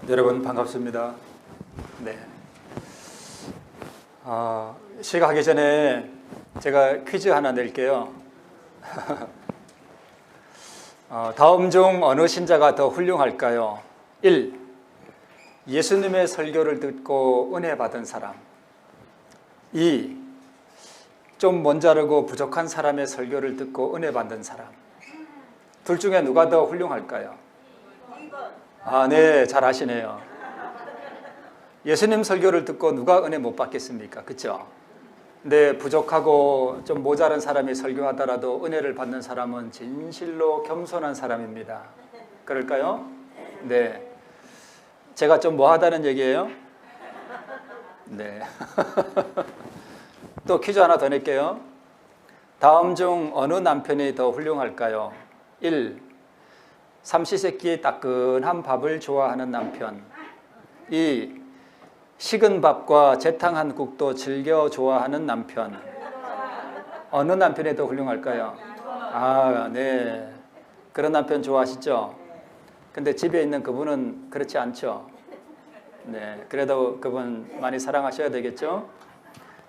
여러분 반갑습니다. 네. 시작하기 전에 제가 퀴즈 하나 낼게요. 다음 중 어느 신자가 더 훌륭할까요? 1. 예수님의 설교를 듣고 은혜 받은 사람. 2. 좀 먼자르고 부족한 사람의 설교를 듣고 은혜 받는 사람. 둘 중에 누가 더 훌륭할까요? 네, 잘 아시네요. 예수님 설교를 듣고 누가 은혜 못 받겠습니까? 그렇죠? 근데 부족하고 좀 모자란 사람이 설교하더라도 은혜를 받는 사람은 진실로 겸손한 사람입니다. 그럴까요? 네. 제가 좀 뭐하다는 얘기예요? 네. 또 퀴즈 하나 더 낼게요. 다음 중 어느 남편이 더 훌륭할까요? 1. 삼시세끼 따끈한 밥을 좋아하는 남편. 2. 식은 밥과 재탕한 국도 즐겨 좋아하는 남편. 어느 남편이 더 훌륭할까요? 네. 그런 남편 좋아하시죠? 근데 집에 있는 그분은 그렇지 않죠? 네. 그래도 그분 많이 사랑하셔야 되겠죠?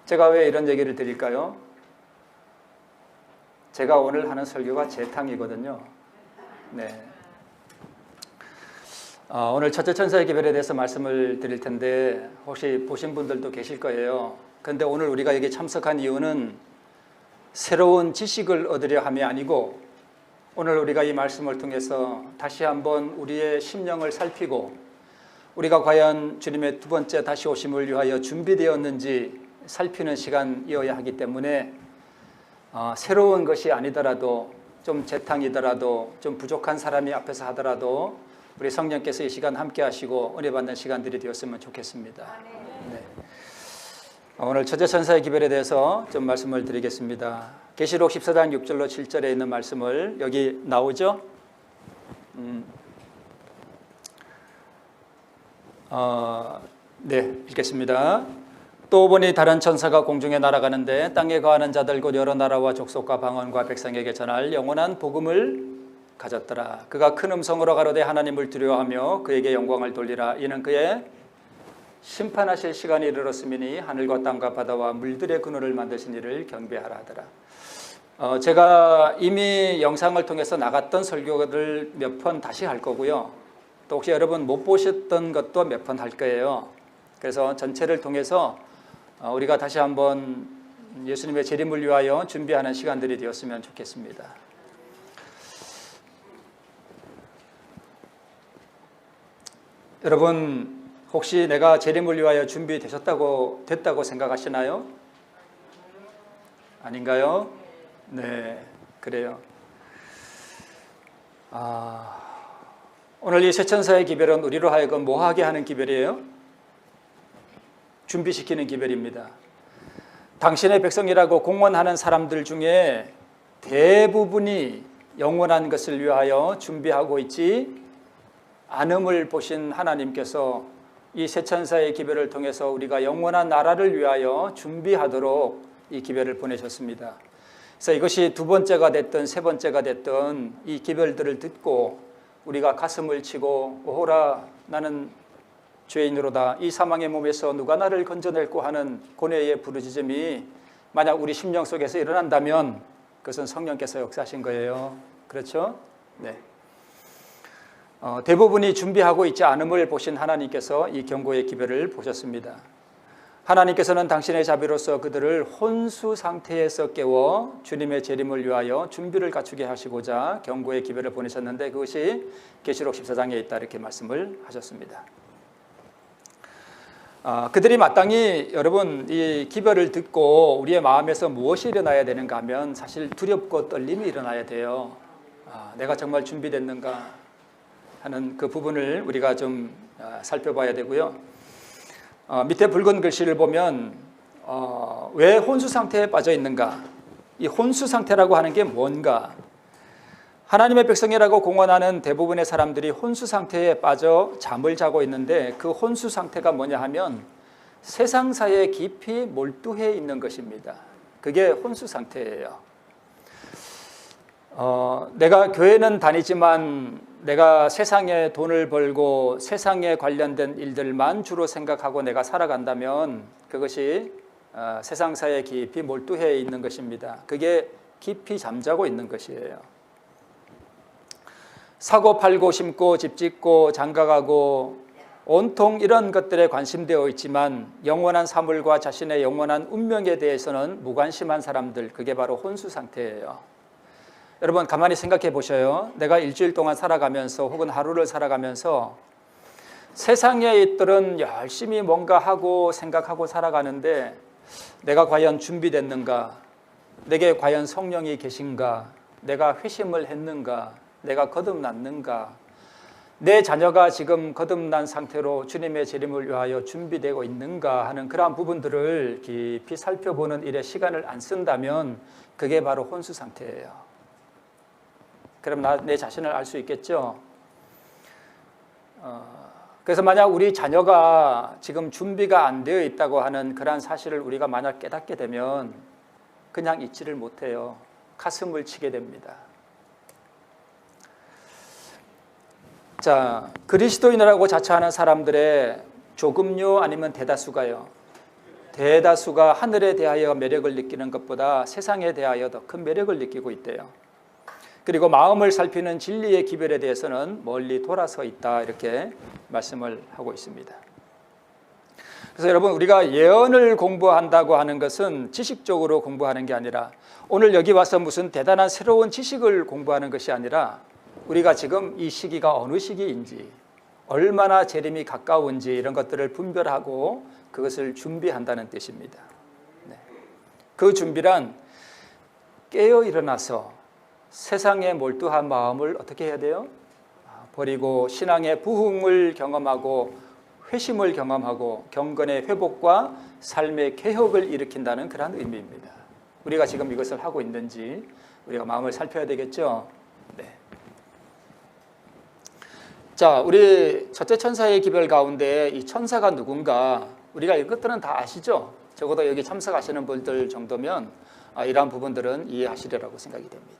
제가 왜 이런 얘기를 드릴까요? 제가 오늘 하는 설교가 재탕이거든요. 네. 오늘 첫째 천사의 기별에 대해서 말씀을 드릴 텐데 혹시 보신 분들도 계실 거예요. 그런데 오늘 우리가 여기 참석한 이유는 새로운 지식을 얻으려 함이 아니고 오늘 우리가 이 말씀을 통해서 다시 한번 우리의 심령을 살피고 우리가 과연 주님의 두 번째 다시 오심을 위하여 준비되었는지 살피는 시간이어야 하기 때문에 새로운 것이 아니더라도 좀 재탕이더라도 좀 부족한 사람이 앞에서 하더라도 우리 성령께서 이 시간 함께 하시고 은혜 받는 시간들이 되었으면 좋겠습니다. 네. 오늘 첫째 천사의 기별에 대해서 좀 말씀을 드리겠습니다. 계시록 14장 6절로 7절에 있는 말씀을 여기 나오죠? 네, 읽겠습니다. 또 보니 다른 천사가 공중에 날아가는데 땅에 거하는 자들 곧 여러 나라와 족속과 방언과 백성에게 전할 영원한 복음을 가졌더라. 그가 큰 음성으로 가로되 하나님을 두려워하며 그에게 영광을 돌리라. 이는 그의 심판하실 시간이 이르렀음이니 하늘과 땅과 바다와 물들의 근원을 만드신 이를 경배하라 하더라. 제가 이미 영상을 통해서 나갔던 설교를 몇 번 다시 할 거고요. 또 혹시 여러분 못 보셨던 것도 몇 번 할 거예요. 그래서 전체를 통해서 우리가 다시 한번 예수님의 재림을 위하여 준비하는 시간들이 되었으면 좋겠습니다. 여러분 혹시 내가 재림을 위하여 준비되셨다고 됐다고 생각하시나요? 아닌가요? 네, 그래요. 오늘 이 새 천사의 기별은 우리로 하여금 뭐하게 하는 기별이에요? 준비시키는 기별입니다. 당신의 백성이라고 공언하는 사람들 중에 대부분이 영원한 것을 위하여 준비하고 있지 않음을 보신 하나님께서 이 새 천사의 기별을 통해서 우리가 영원한 나라를 위하여 준비하도록 이 기별을 보내셨습니다. 그래서 이것이 두 번째가 됐든 세 번째가 됐든 이 기별들을 듣고 우리가 가슴을 치고 오호라 나는 죄인으로다 이 사망의 몸에서 누가 나를 건져낼고 하는 고뇌의 부르짖음이 만약 우리 심령 속에서 일어난다면 그것은 성령께서 역사하신 거예요. 그렇죠? 네. 대부분이 준비하고 있지 않음을 보신 하나님께서 이 경고의 기별을 보셨습니다. 하나님께서는 당신의 자비로서 그들을 혼수 상태에서 깨워 주님의 재림을 위하여 준비를 갖추게 하시고자 경고의 기별을 보내셨는데 그것이 계시록 14장에 있다 이렇게 말씀을 하셨습니다. 그들이 마땅히 여러분 이 기별을 듣고 우리의 마음에서 무엇이 일어나야 되는가 하면 사실 두렵고 떨림이 일어나야 돼요. 내가 정말 준비됐는가 하는 그 부분을 우리가 좀 살펴봐야 되고요. 밑에 붉은 글씨를 보면 왜 혼수 상태에 빠져 있는가? 이 혼수 상태라고 하는 게 뭔가? 하나님의 백성이라고 공언하는 대부분의 사람들이 혼수 상태에 빠져 잠을 자고 있는데 그 혼수 상태가 뭐냐 하면 세상사에 깊이 몰두해 있는 것입니다. 그게 혼수 상태예요. 내가 교회는 다니지만 내가 세상에 돈을 벌고 세상에 관련된 일들만 주로 생각하고 내가 살아간다면 그것이 세상사에 깊이 몰두해 있는 것입니다. 그게 깊이 잠자고 있는 것이에요. 사고 팔고 심고 집 짓고 장가가고 온통 이런 것들에 관심되어 있지만 영원한 사물과 자신의 영원한 운명에 대해서는 무관심한 사람들, 그게 바로 혼수 상태예요. 여러분 가만히 생각해 보셔요. 내가 일주일 동안 살아가면서 혹은 하루를 살아가면서 세상의 일들은 열심히 뭔가 하고 생각하고 살아가는데 내가 과연 준비됐는가? 내게 과연 성령이 계신가? 내가 회심을 했는가? 내가 거듭났는가? 내 자녀가 지금 거듭난 상태로 주님의 재림을 위하여 준비되고 있는가 하는 그러한 부분들을 깊이 살펴보는 일에 시간을 안 쓴다면 그게 바로 혼수 상태예요. 그럼 내 자신을 알 수 있겠죠? 그래서 만약 우리 자녀가 지금 준비가 안 되어 있다고 하는 그러한 사실을 우리가 만약 깨닫게 되면 그냥 잊지를 못해요. 가슴을 치게 됩니다. 자, 그리스도인이라고 자처하는 사람들의 조금요 아니면 대다수가요. 대다수가 하늘에 대하여 매력을 느끼는 것보다 세상에 대하여 더 큰 매력을 느끼고 있대요. 그리고 마음을 살피는 진리의 기별에 대해서는 멀리 돌아서 있다 이렇게 말씀을 하고 있습니다. 그래서 여러분 우리가 예언을 공부한다고 하는 것은 지식적으로 공부하는 게 아니라 오늘 여기 와서 무슨 대단한 새로운 지식을 공부하는 것이 아니라 우리가 지금 이 시기가 어느 시기인지 얼마나 재림이 가까운지 이런 것들을 분별하고 그것을 준비한다는 뜻입니다. 네. 그 준비란 깨어 일어나서 세상에 몰두한 마음을 어떻게 해야 돼요? 버리고 신앙의 부흥을 경험하고 회심을 경험하고 경건의 회복과 삶의 개혁을 일으킨다는 그런 의미입니다. 우리가 지금 이것을 하고 있는지 우리가 마음을 살펴야 되겠죠? 네. 자, 우리 첫째 천사의 기별 가운데 이 천사가 누군가 우리가 이것들은 다 아시죠? 적어도 여기 참석하시는 분들 정도면 이러한 부분들은 이해하시리라고 생각이 됩니다.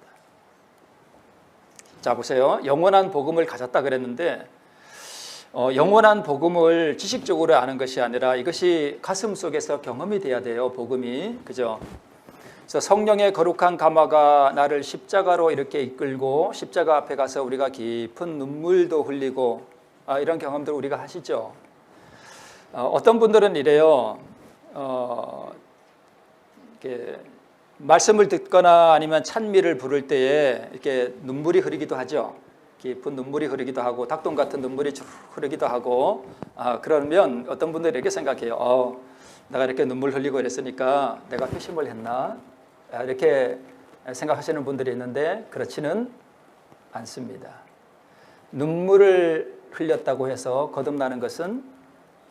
자, 보세요. 영원한 복음을 가졌다 그랬는데 영원한 복음을 지식적으로 아는 것이 아니라 이것이 가슴 속에서 경험이 돼야 돼요. 복음이. 그죠? 그래서 성령의 거룩한 감화가 나를 십자가로 이렇게 이끌고 십자가 앞에 가서 우리가 깊은 눈물도 흘리고 이런 경험들 우리가 하시죠. 어떤 분들은 이래요. 이렇게 말씀을 듣거나 아니면 찬미를 부를 때에 이렇게 눈물이 흐르기도 하죠. 깊은 눈물이 흐르기도 하고 닭똥 같은 눈물이 쭉 흐르기도 하고 그러면 어떤 분들이 이렇게 생각해요. 내가 이렇게 눈물 흘리고 이랬으니까 내가 회심을 했나? 이렇게 생각하시는 분들이 있는데 그렇지는 않습니다. 눈물을 흘렸다고 해서 거듭나는 것은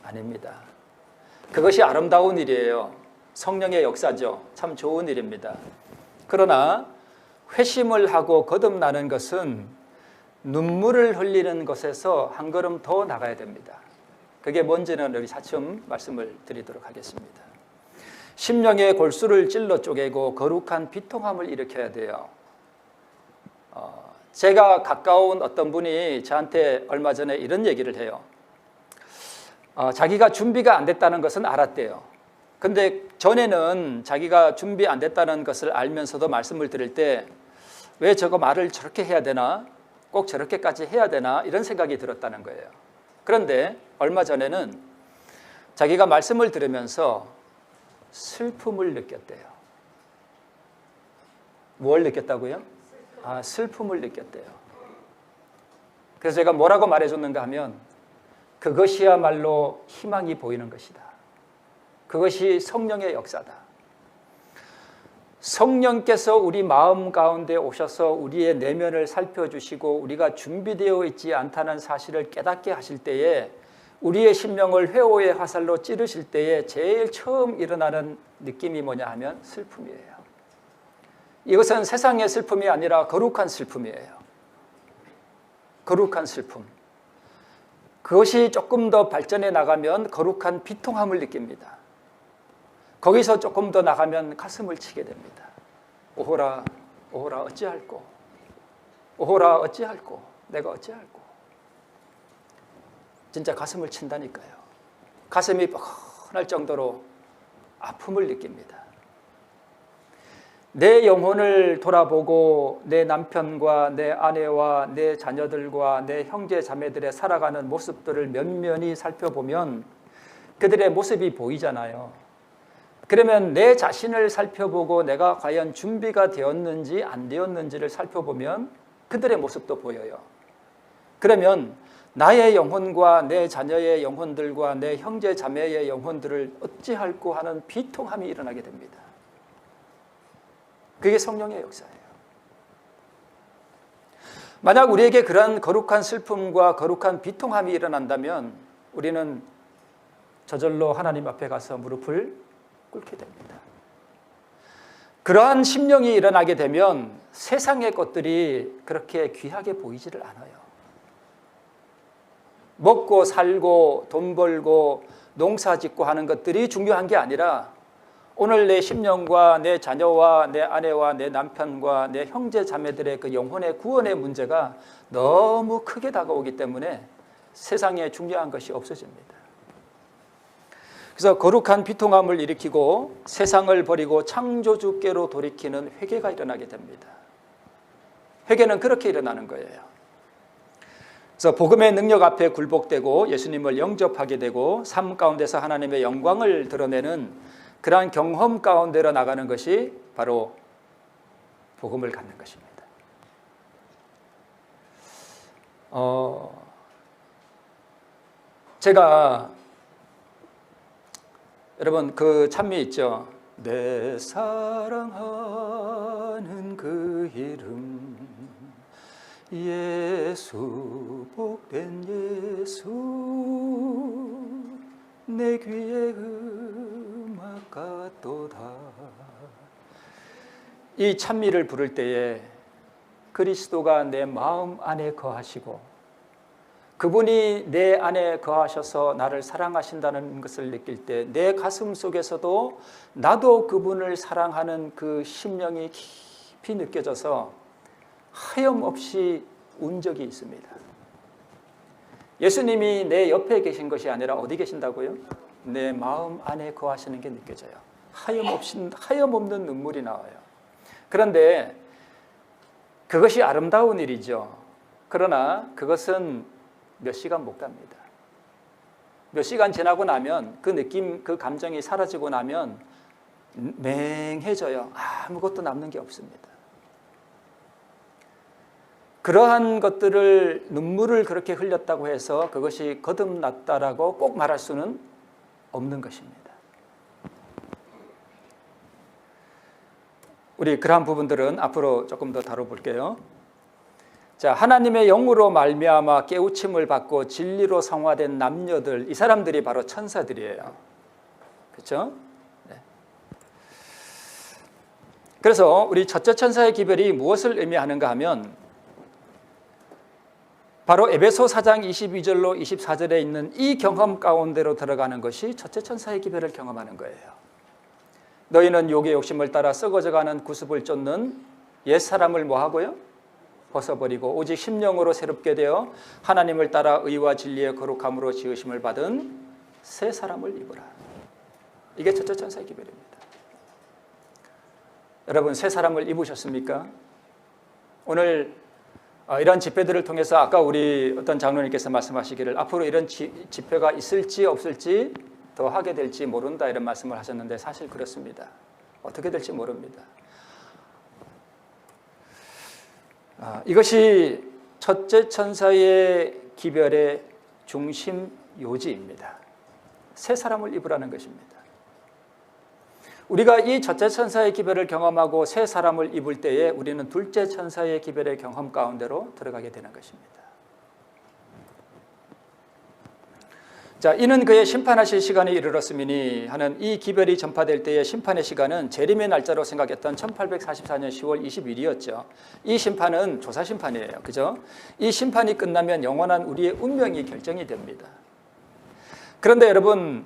아닙니다. 그것이 아름다운 일이에요. 성령의 역사죠. 참 좋은 일입니다. 그러나 회심을 하고 거듭나는 것은 눈물을 흘리는 것에서 한 걸음 더 나가야 됩니다. 그게 뭔지는 여기 차츰 말씀을 드리도록 하겠습니다. 심령의 골수를 찔러 쪼개고 거룩한 비통함을 일으켜야 돼요. 제가 가까운 어떤 분이 저한테 얼마 전에 이런 얘기를 해요. 자기가 준비가 안 됐다는 것은 알았대요. 근데 전에는 자기가 준비 안 됐다는 것을 알면서도 말씀을 드릴 때 왜 저거 말을 저렇게 해야 되나? 꼭 저렇게까지 해야 되나? 이런 생각이 들었다는 거예요. 그런데 얼마 전에는 자기가 말씀을 들으면서 슬픔을 느꼈대요. 뭘 느꼈다고요? 슬픔을 느꼈대요. 그래서 제가 뭐라고 말해줬는가 하면 그것이야말로 희망이 보이는 것이다. 그것이 성령의 역사다. 성령께서 우리 마음 가운데 오셔서 우리의 내면을 살펴주시고 우리가 준비되어 있지 않다는 사실을 깨닫게 하실 때에 우리의 심령을 회오의 화살로 찌르실 때에 제일 처음 일어나는 느낌이 뭐냐 하면 슬픔이에요. 이것은 세상의 슬픔이 아니라 거룩한 슬픔이에요. 거룩한 슬픔. 그것이 조금 더 발전해 나가면 거룩한 비통함을 느낍니다. 거기서 조금 더 나가면 가슴을 치게 됩니다. 오호라 오호라 어찌할꼬 오호라 어찌할꼬 내가 어찌할꼬. 진짜 가슴을 친다니까요. 가슴이 뻐근할 정도로 아픔을 느낍니다. 내 영혼을 돌아보고 내 남편과 내 아내와 내 자녀들과 내 형제 자매들의 살아가는 모습들을 면면히 살펴보면 그들의 모습이 보이잖아요. 그러면 내 자신을 살펴보고 내가 과연 준비가 되었는지 안 되었는지를 살펴보면 그들의 모습도 보여요. 그러면 나의 영혼과 내 자녀의 영혼들과 내 형제 자매의 영혼들을 어찌할꼬 하는 비통함이 일어나게 됩니다. 그게 성령의 역사예요. 만약 우리에게 그런 거룩한 슬픔과 거룩한 비통함이 일어난다면 우리는 저절로 하나님 앞에 가서 무릎을 꿇게 됩니다. 그러한 심령이 일어나게 되면 세상의 것들이 그렇게 귀하게 보이지를 않아요. 먹고 살고 돈 벌고 농사 짓고 하는 것들이 중요한 게 아니라 오늘 내 심령과 내 자녀와 내 아내와 내 남편과 내 형제 자매들의 그 영혼의 구원의 문제가 너무 크게 다가오기 때문에 세상에 중요한 것이 없어집니다. 그래서 거룩한 비통함을 일으키고 세상을 버리고 창조주께로 돌이키는 회개가 일어나게 됩니다. 회개는 그렇게 일어나는 거예요. 그래서 복음의 능력 앞에 굴복되고 예수님을 영접하게 되고 삶 가운데서 하나님의 영광을 드러내는 그러한 경험 가운데로 나가는 것이 바로 복음을 갖는 것입니다. 제가 여러분 그 찬미 있죠. 내 사랑하는 그 이름 예수 복된 예수 내 귀에 음악 같도다. 이 찬미를 부를 때에 그리스도가 내 마음 안에 거하시고 그분이 내 안에 거하셔서 나를 사랑하신다는 것을 느낄 때 내 가슴 속에서도 나도 그분을 사랑하는 그 심령이 깊이 느껴져서 하염없이 운 적이 있습니다. 예수님이 내 옆에 계신 것이 아니라 어디 계신다고요? 내 마음 안에 거하시는 게 느껴져요. 하염없는 눈물이 나와요. 그런데 그것이 아름다운 일이죠. 그러나 그것은 몇 시간 못 갑니다. 몇 시간 지나고 나면 그 느낌, 그 감정이 사라지고 나면 맹해져요. 아무것도 남는 게 없습니다. 그러한 것들을 눈물을 그렇게 흘렸다고 해서 그것이 거듭났다라고 꼭 말할 수는 없는 것입니다. 우리 그러한 부분들은 앞으로 조금 더 다뤄볼게요. 자, 하나님의 영으로 말미암아 깨우침을 받고 진리로 성화된 남녀들, 이 사람들이 바로 천사들이에요. 그렇죠? 네. 그래서 우리 첫째 천사의 기별이 무엇을 의미하는가 하면 바로 에베소 4장 22절로 24절에 있는 이 경험 가운데로 들어가는 것이 첫째 천사의 기별을 경험하는 거예요. 너희는 욕의 욕심을 따라 썩어져가는 구습을 쫓는 옛사람을 뭐하고요? 벗어버리고 오직 심령으로 새롭게 되어 하나님을 따라 의와 진리의 거룩함으로 지으심을 받은 새 사람을 입으라. 이게 첫째 천사의 기별입니다. 여러분 새 사람을 입으셨습니까? 오늘 이런 집회들을 통해서 아까 우리 어떤 장로님께서 말씀하시기를 앞으로 이런 집회가 있을지 없을지 더 하게 될지 모른다 이런 말씀을 하셨는데 사실 그렇습니다. 어떻게 될지 모릅니다. 이것이 첫째 천사의 기별의 중심 요지입니다. 새 사람을 입으라는 것입니다. 우리가 이 첫째 천사의 기별을 경험하고 새 사람을 입을 때에 우리는 둘째 천사의 기별의 경험 가운데로 들어가게 되는 것입니다. 자, 이는 그의 심판하실 시간이 이르렀음이니 하는 이 기별이 전파될 때의 심판의 시간은 재림의 날짜로 생각했던 1844년 10월 20일이었죠. 이 심판은 조사 심판이에요. 그죠? 이 심판이 끝나면 영원한 우리의 운명이 결정이 됩니다. 그런데 여러분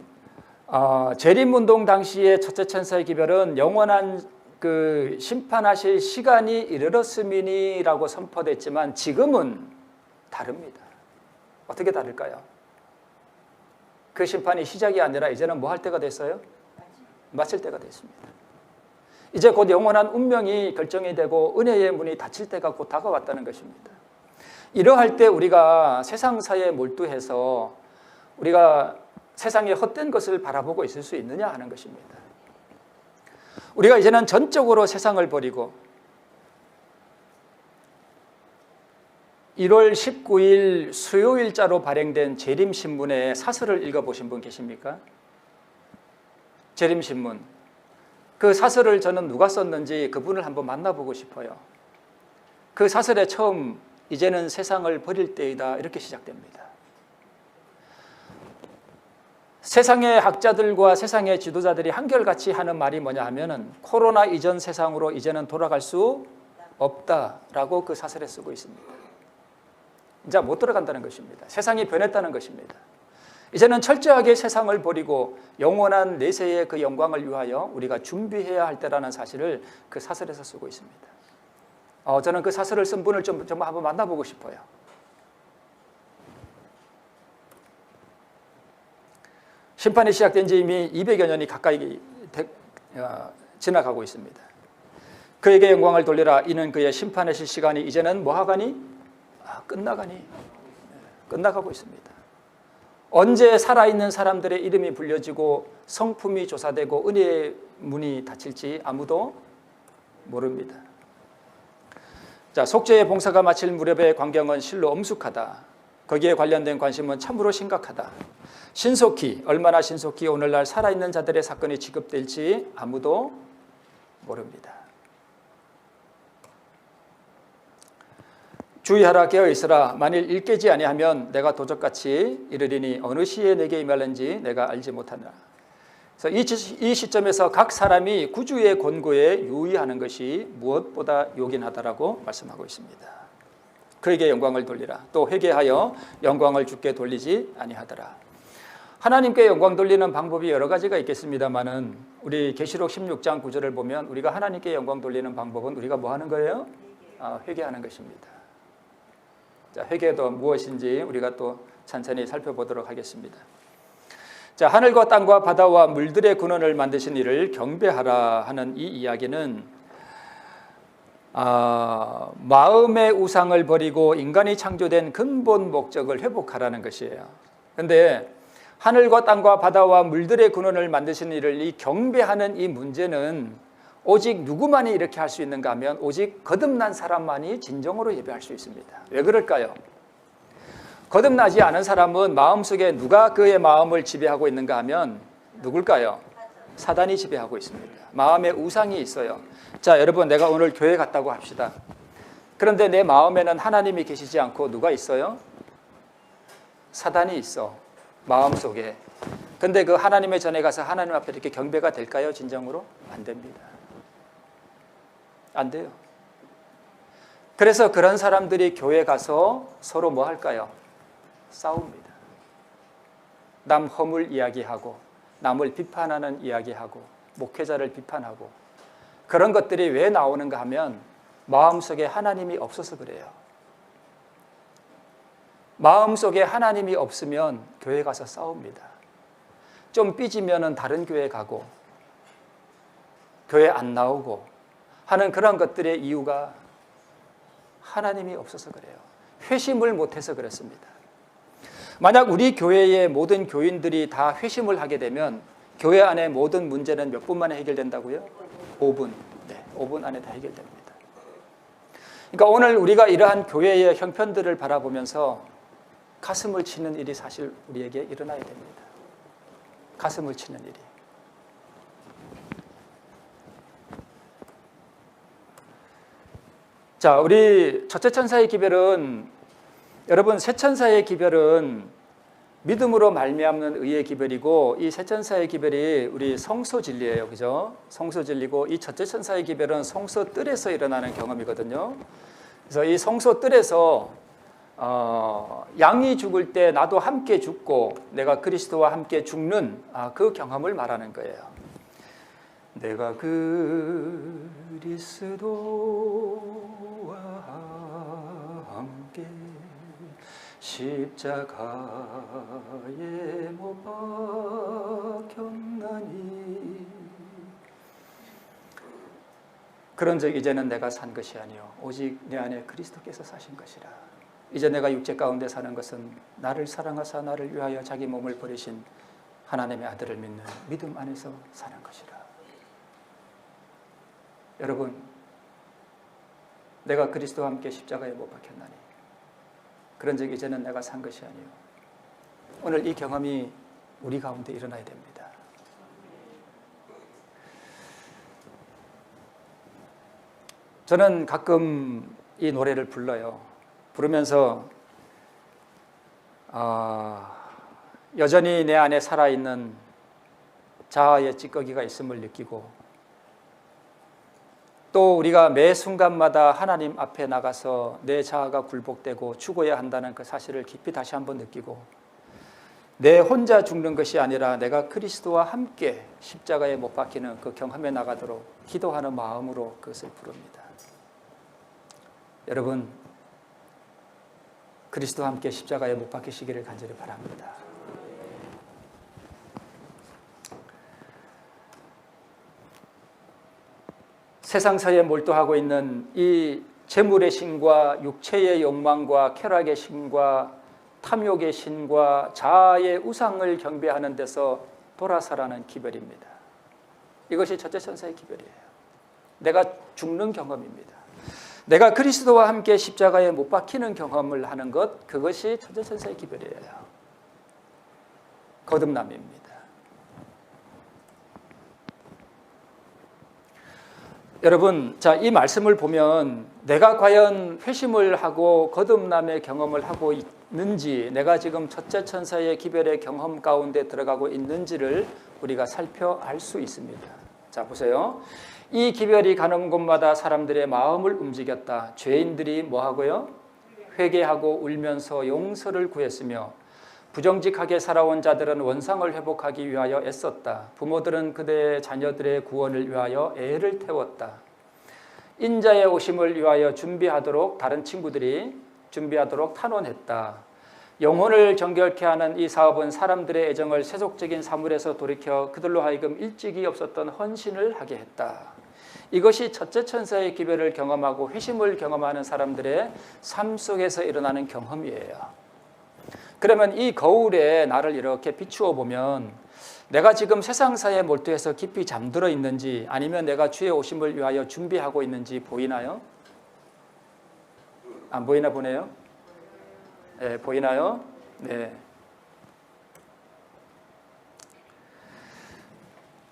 재림운동 당시의 첫째 천사의 기별은 영원한 그 심판하실 시간이 이르렀음이니라고 선포됐지만 지금은 다릅니다. 어떻게 다를까요? 그 심판이 시작이 아니라 이제는 뭐 할 때가 됐어요? 마칠 때가 됐습니다. 이제 곧 영원한 운명이 결정이 되고 은혜의 문이 닫힐 때가 곧 다가왔다는 것입니다. 이러할 때 우리가 세상사에 몰두해서 우리가 세상의 헛된 것을 바라보고 있을 수 있느냐 하는 것입니다. 우리가 이제는 전적으로 세상을 버리고 1월 19일 수요일자로 발행된 재림신문의 사설을 읽어보신 분 계십니까? 재림신문. 그 사설을 저는 누가 썼는지 그분을 한번 만나보고 싶어요. 그 사설에 처음 이제는 세상을 버릴 때이다 이렇게 시작됩니다. 세상의 학자들과 세상의 지도자들이 한결같이 하는 말이 뭐냐 하면은 코로나 이전 세상으로 이제는 돌아갈 수 없다라고 그 사설에 쓰고 있습니다. 이제 못 들어간다는 것입니다. 세상이 변했다는 것입니다. 이제는 철저하게 세상을 버리고 영원한 내세의 그 영광을 위하여 우리가 준비해야 할 때라는 사실을 그 사설에서 쓰고 있습니다. 저는 그 사설을 쓴 분을 좀 한번 만나보고 싶어요. 심판이 시작된 지 이미 200여 년이 가까이 지나가고 있습니다. 그에게 영광을 돌리라. 이는 그의 심판하실 시간이 이제는 뭐하가니? 끝나가니. 끝나가고 있습니다. 언제 살아있는 사람들의 이름이 불려지고 성품이 조사되고 은혜의 문이 닫힐지 아무도 모릅니다. 자, 속죄의 봉사가 마칠 무렵의 광경은 실로 엄숙하다. 거기에 관련된 관심은 참으로 심각하다. 신속히, 얼마나 신속히 오늘날 살아있는 자들의 사건이 취급될지 아무도 모릅니다. 주의하라, 깨어있으라. 만일 일 깨지 아니하면 내가 도적같이 이르리니 어느 시에 내게 임할는지 내가 알지 못하느라. 그래서 이 시점에서 각 사람이 구주의 권고에 유의하는 것이 무엇보다 요긴하다라고 말씀하고 있습니다. 그에게 영광을 돌리라. 또 회개하여 영광을 주께 돌리지 아니하더라. 하나님께 영광 돌리는 방법이 여러 가지가 있겠습니다만은 우리 계시록 16장 9절을 보면 우리가 하나님께 영광 돌리는 방법은 우리가 뭐 하는 거예요? 회개하는 것입니다. 자, 회개도 무엇인지 우리가 또 천천히 살펴보도록 하겠습니다. 자, 하늘과 땅과 바다와 물들의 근원을 만드신 이를 경배하라 하는 이 이야기는 마음의 우상을 버리고 인간이 창조된 근본 목적을 회복하라는 것이에요. 그런데 하늘과 땅과 바다와 물들의 근원을 만드신 이를 이 경배하는 이 문제는 오직 누구만이 이렇게 할 수 있는가 하면 오직 거듭난 사람만이 진정으로 예배할 수 있습니다. 왜 그럴까요? 거듭나지 않은 사람은 마음속에 누가 그의 마음을 지배하고 있는가 하면 누굴까요? 사단이 지배하고 있습니다. 마음에 우상이 있어요. 자, 여러분, 내가 오늘 교회 갔다고 합시다. 그런데 내 마음에는 하나님이 계시지 않고 누가 있어요? 사단이 있어, 마음속에. 근데 그 하나님의 전에 가서 하나님 앞에 이렇게 경배가 될까요? 진정으로? 안 됩니다. 안 돼요. 그래서 그런 사람들이 교회 가서 서로 뭐 할까요? 싸웁니다. 남 허물 이야기하고 남을 비판하는 이야기하고 목회자를 비판하고 그런 것들이 왜 나오는가 하면 마음속에 하나님이 없어서 그래요. 마음속에 하나님이 없으면 교회 가서 싸웁니다. 좀 삐지면은 다른 교회 가고 교회 안 나오고 하는 그런 것들의 이유가 하나님이 없어서 그래요. 회심을 못해서 그렇습니다. 만약 우리 교회의 모든 교인들이 다 회심을 하게 되면 교회 안의 모든 문제는 몇 분 만에 해결된다고요? 5분. 네, 5분 안에 다 해결됩니다. 그러니까 오늘 우리가 이러한 교회의 형편들을 바라보면서 가슴을 치는 일이 사실 우리에게 일어나야 됩니다. 가슴을 치는 일이. 자, 우리 첫째 천사의 기별은, 여러분, 새 천사의 기별은 믿음으로 말미암는 의의 기별이고, 이 새 천사의 기별이 우리 성소 진리예요, 그죠? 성소 진리고, 이 첫째 천사의 기별은 성소 뜰에서 일어나는 경험이거든요. 그래서 이 성소 뜰에서 양이 죽을 때 나도 함께 죽고 내가 그리스도와 함께 죽는 그 경험을 말하는 거예요. 내가 그리스도와 함께 십자가에 못 박혔나니 그런즉 이제는 내가 산 것이 아니요 오직 내 안에 그리스도께서 사신 것이라. 이제 내가 육체 가운데 사는 것은 나를 사랑하사 나를 위하여 자기 몸을 버리신 하나님의 아들을 믿는 믿음 안에서 사는 것이라. 여러분, 내가 그리스도와 함께 십자가에 못 박혔나니 그런즉 이제는 내가 산 것이 아니요 오늘 이 경험이 우리 가운데 일어나야 됩니다. 저는 가끔 이 노래를 불러요. 부르면서 여전히 내 안에 살아있는 자아의 찌꺼기가 있음을 느끼고 또 우리가 매 순간마다 하나님 앞에 나가서 내 자아가 굴복되고 죽어야 한다는 그 사실을 깊이 다시 한번 느끼고 내 혼자 죽는 것이 아니라 내가 그리스도와 함께 십자가에 못 박히는 그 경험에 나가도록 기도하는 마음으로 그것을 부릅니다. 여러분, 그리스도와 함께 십자가에 못 박히시기를 간절히 바랍니다. 세상사에 몰두하고 있는 이 재물의 신과 육체의 욕망과 쾌락의 신과 탐욕의 신과 자아의 우상을 경배하는 데서 돌아서라는 기별입니다. 이것이 첫째 천사의 기별이에요. 내가 죽는 경험입니다. 내가 그리스도와 함께 십자가에 못 박히는 경험을 하는 것, 그것이 첫째 천사의 기별이에요. 거듭남입니다. 여러분, 자, 이 말씀을 보면 내가 과연 회심을 하고 거듭남의 경험을 하고 있는지, 내가 지금 첫째 천사의 기별의 경험 가운데 들어가고 있는지를 우리가 살펴 알 수 있습니다. 자, 보세요. 이 기별이 가는 곳마다 사람들의 마음을 움직였다. 죄인들이 뭐 하고요? 회개하고 울면서 용서를 구했으며 부정직하게 살아온 자들은 원상을 회복하기 위하여 애썼다. 부모들은 그들의 자녀들의 구원을 위하여 애를 태웠다. 인자의 오심을 위하여 준비하도록 다른 친구들이 준비하도록 탄원했다. 영혼을 정결케 하는 이 사업은 사람들의 애정을 세속적인 사물에서 돌이켜 그들로 하여금 일찍이 없었던 헌신을 하게 했다. 이것이 첫째 천사의 기별을 경험하고 회심을 경험하는 사람들의 삶 속에서 일어나는 경험이에요. 그러면 이 거울에 나를 이렇게 비추어 보면 내가 지금 세상사에 몰두해서 깊이 잠들어 있는지 아니면 내가 주의 오심을 위하여 준비하고 있는지 보이나요? 안 보이나 보네요. 네, 보이나요? 네.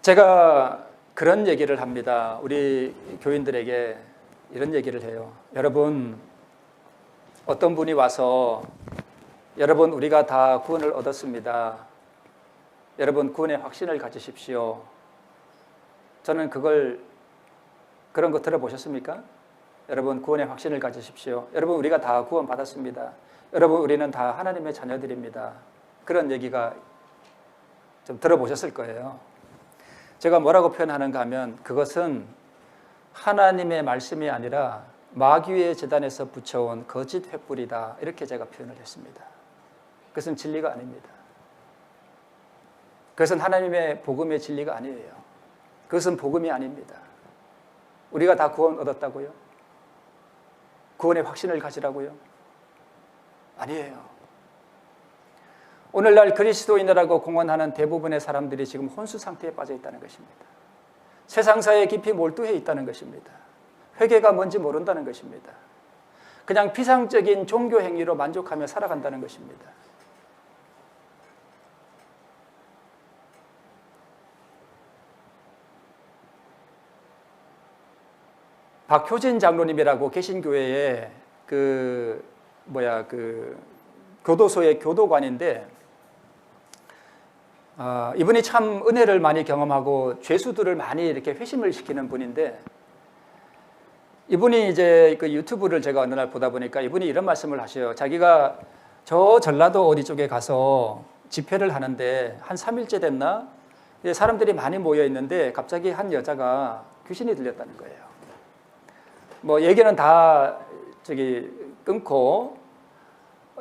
제가 그런 얘기를 합니다. 우리 교인들에게 이런 얘기를 해요. 여러분, 어떤 분이 와서 여러분, 우리가 다 구원을 얻었습니다. 여러분, 구원의 확신을 가지십시오. 저는 그런 거 들어보셨습니까? 여러분, 구원의 확신을 가지십시오. 여러분, 우리가 다 구원 받았습니다. 여러분, 우리는 다 하나님의 자녀들입니다. 그런 얘기가 좀 들어보셨을 거예요. 제가 뭐라고 표현하는가 하면 그것은 하나님의 말씀이 아니라 마귀의 제단에서 붙여온 거짓 횃불이다. 이렇게 제가 표현을 했습니다. 그것은 진리가 아닙니다. 그것은 하나님의 복음의 진리가 아니에요. 그것은 복음이 아닙니다. 우리가 다 구원 얻었다고요? 구원의 확신을 가지라고요? 아니에요. 오늘날 그리스도인이라고 공언하는 대부분의 사람들이 지금 혼수 상태에 빠져 있다는 것입니다. 세상사에 깊이 몰두해 있다는 것입니다. 회개가 뭔지 모른다는 것입니다. 그냥 피상적인 종교 행위로 만족하며 살아간다는 것입니다. 박효진 장로님이라고 개신교회의 교도소의 교도관인데 이분이 참 은혜를 많이 경험하고 죄수들을 많이 이렇게 회심을 시키는 분인데 이분이 이제 그 유튜브를 제가 어느 날 보다 보니까 이분이 이런 말씀을 하셔요. 자기가 저 전라도 어디 쪽에 가서 집회를 하는데 한 3일째 됐나? 사람들이 많이 모여 있는데 갑자기 한 여자가 귀신이 들렸다는 거예요. 뭐 얘기는 다 끊고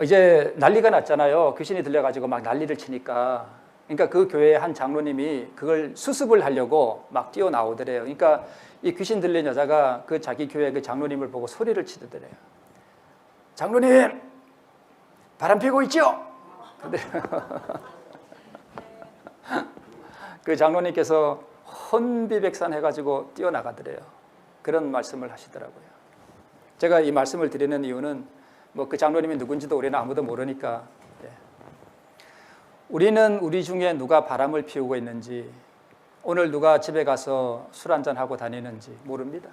이제 난리가 났잖아요. 귀신이 들려가지고 막 난리를 치니까. 그러니까 그 교회의 한 장로님이 그걸 수습을 하려고 막 뛰어나오더래요. 그러니까 이 귀신 들린 여자가 그 자기 교회 그 장로님을 보고 소리를 치더래요. 장로님, 바람 피고 있죠? 그 장로님께서 혼비백산 해가지고 뛰어나가더래요. 그런 말씀을 하시더라고요. 제가 이 말씀을 드리는 이유는 뭐 그 장로님이 누군지도 우리는 아무도 모르니까, 우리는 우리 중에 누가 바람을 피우고 있는지, 오늘 누가 집에 가서 술 한잔하고 다니는지 모릅니다.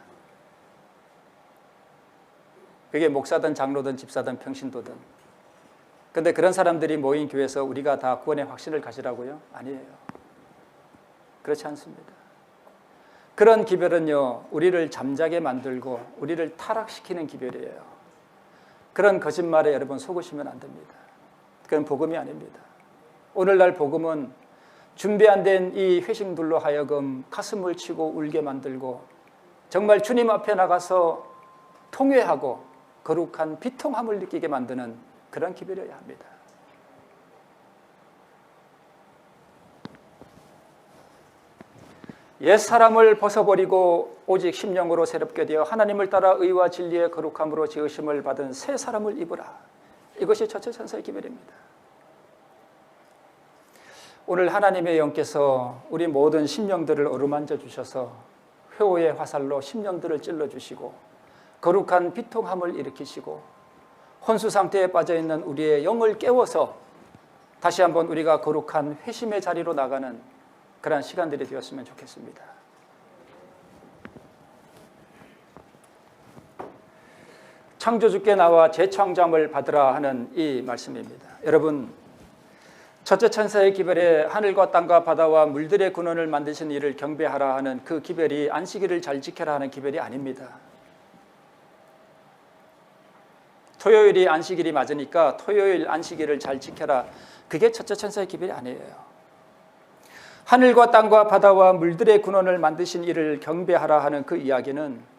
그게 목사든 장로든 집사든 평신도든. 그런데 그런 사람들이 모인 교회에서 우리가 다 구원의 확신을 가지라고요? 아니에요. 그렇지 않습니다. 그런 기별은요, 우리를 잠자게 만들고 우리를 타락시키는 기별이에요. 그런 거짓말에 여러분 속으시면 안 됩니다. 그건 복음이 아닙니다. 오늘날 복음은 준비 안 된 이 회심들로 하여금 가슴을 치고 울게 만들고 정말 주님 앞에 나가서 통회하고 거룩한 비통함을 느끼게 만드는 그런 기별이어야 합니다. 옛사람을 벗어버리고 오직 심령으로 새롭게 되어 하나님을 따라 의와 진리의 거룩함으로 지으심을 받은 새 사람을 입으라. 이것이 첫째 천사의 기별입니다. 오늘 하나님의 영께서 우리 모든 심령들을 어루만져 주셔서 회오의 화살로 심령들을 찔러주시고 거룩한 비통함을 일으키시고 혼수 상태에 빠져있는 우리의 영을 깨워서 다시 한번 우리가 거룩한 회심의 자리로 나가는 그런 시간들이 되었으면 좋겠습니다. 창조주께 나와 재창조함을 받으라 하는 이 말씀입니다. 여러분, 첫째 천사의 기별에 하늘과 땅과 바다와 물들의 근원을 만드신 이를 경배하라 하는 그 기별이 안식일을 잘 지켜라 하는 기별이 아닙니다. 토요일이 안식일이 맞으니까 토요일 안식일을 잘 지켜라, 그게 첫째 천사의 기별이 아니에요. 하늘과 땅과 바다와 물들의 근원을 만드신 이를 경배하라 하는 그 이야기는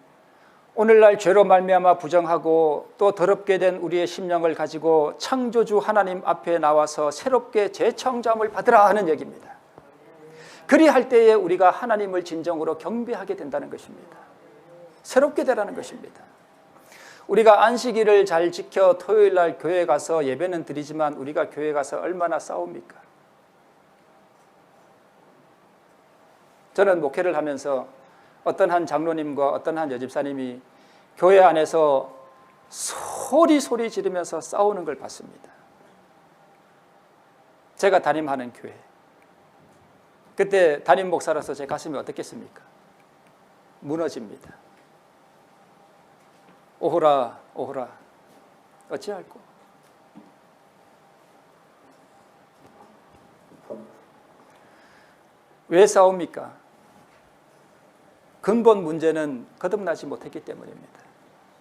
오늘날 죄로 말미암아 부정하고 또 더럽게 된 우리의 심령을 가지고 창조주 하나님 앞에 나와서 새롭게 재창조함을 받으라 하는 얘기입니다. 그리할 때에 우리가 하나님을 진정으로 경배하게 된다는 것입니다. 새롭게 되라는 것입니다. 우리가 안식일을 잘 지켜 토요일날 교회에 가서 예배는 드리지만 우리가 교회에 가서 얼마나 싸웁니까? 저는 목회를 하면서 어떤 한 장로님과 어떤 한 여집사님이 교회 안에서 소리 지르면서 싸우는 걸 봤습니다. 제가 담임하는 교회. 그때 담임 목사로서 제 가슴이 어떻겠습니까? 무너집니다. 오호라 오호라 어찌할꼬. 왜 싸웁니까? 근본 문제는 거듭나지 못했기 때문입니다.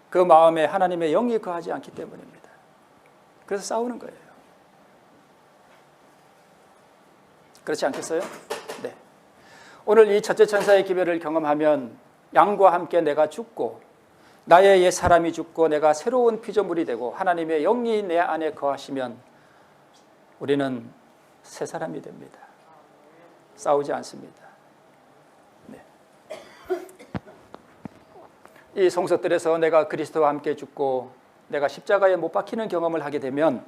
그 마음에 하나님의 영이 거하지 않기 때문입니다. 그래서 싸우는 거예요. 그렇지 않겠어요? 네. 오늘 이 첫째 천사의 기별을 경험하면 양과 함께 내가 죽고 나의 옛 사람이 죽고 내가 새로운 피조물이 되고 하나님의 영이 내 안에 거하시면 우리는 새 사람이 됩니다. 싸우지 않습니다. 네. 이 성서들에서 내가 그리스도와 함께 죽고 내가 십자가에 못 박히는 경험을 하게 되면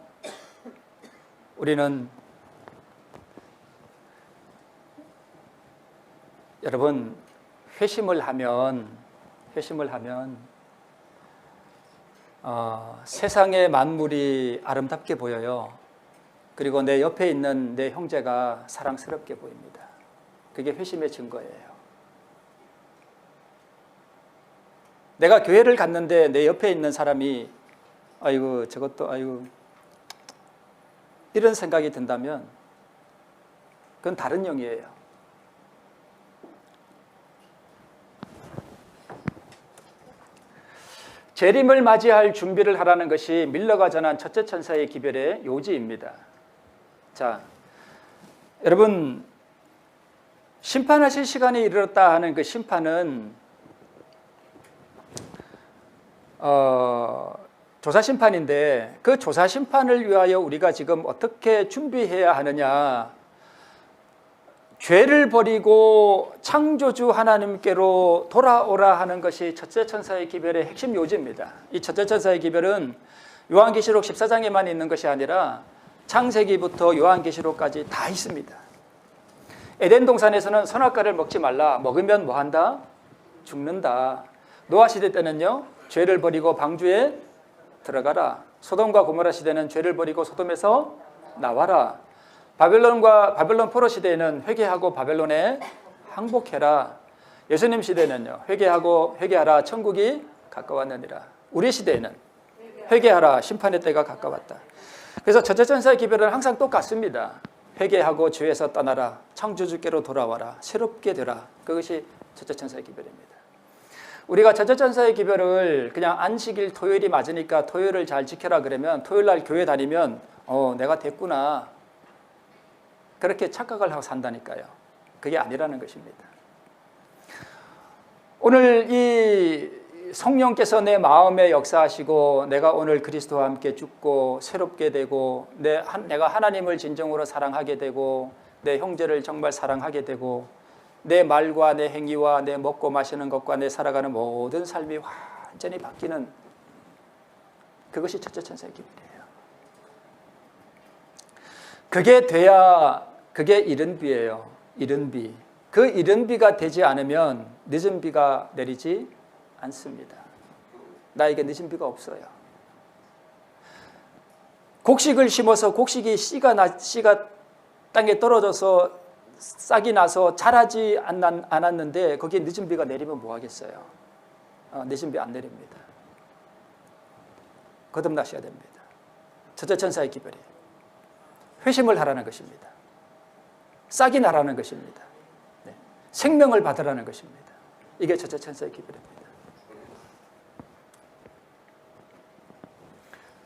우리는 여러분 회심을 하면 세상의 만물이 아름답게 보여요. 그리고 내 옆에 있는 내 형제가 사랑스럽게 보입니다. 그게 회심의 증거예요. 내가 교회를 갔는데 내 옆에 있는 사람이 아이고 저것도 아이고 이런 생각이 든다면 그건 다른 영이에요. 재림을 맞이할 준비를 하라는 것이 밀러가 전한 첫째 천사의 기별의 요지입니다. 자, 여러분 심판하실 시간이 이르렀다 하는 그 심판은 조사심판인데 그 조사심판을 위하여 우리가 지금 어떻게 준비해야 하느냐. 죄를 버리고 창조주 하나님께로 돌아오라 하는 것이 첫째 천사의 기별의 핵심 요지입니다. 이 첫째 천사의 기별은 요한계시록 14장에만 있는 것이 아니라 창세기부터 요한계시록까지 다 있습니다. 에덴 동산에서는 선악과를 먹지 말라. 먹으면 뭐한다? 죽는다. 노아 시대 때는요, 죄를 버리고 방주에 들어가라. 소돔과 고모라 시대는 죄를 버리고 소돔에서 나와라. 바벨론 포로 시대에는 회개하고 바벨론에 항복해라. 예수님 시대는요, 회개하라. 천국이 가까웠느니라. 우리 시대에는 회개하라. 심판의 때가 가까웠다. 그래서 첫째 천사의 기별은 항상 똑같습니다. 회개하고 죄에서 떠나라. 창조주께로 돌아와라. 새롭게 되라. 그것이 첫째 천사의 기별입니다. 우리가 첫째 천사의 기별을 그냥 안식일 토요일이 맞으니까 토요일을 잘 지켜라 그러면 토요일 날 교회 다니면 내가 됐구나. 그렇게 착각을 하고 산다니까요. 그게 아니라는 것입니다. 오늘 이 성령께서 내 마음에 역사하시고 내가 오늘 그리스도와 함께 죽고 새롭게 되고 내가 하나님을 진정으로 사랑하게 되고 내 형제를 정말 사랑하게 되고 내 말과 내 행위와 내 먹고 마시는 것과 내 살아가는 모든 삶이 완전히 바뀌는 그것이 첫째 천사의 기별이에요. 그게 돼야 그게 이른 비예요. 이른 비. 그 이른 비가 되지 않으면 늦은 비가 내리지 않습니다. 나에게 늦은 비가 없어요. 곡식을 심어서 곡식이 씨가 땅에 떨어져서 싹이 나서 자라지 않았는데 거기에 늦은 비가 내리면 뭐 하겠어요? 늦은 비 안 내립니다. 거듭나셔야 됩니다. 첫째 천사의 기별이 회심을 하라는 것입니다. 싹이 나라는 것입니다. 네. 생명을 받으라는 것입니다. 이게 첫째 천사의 기별입니다.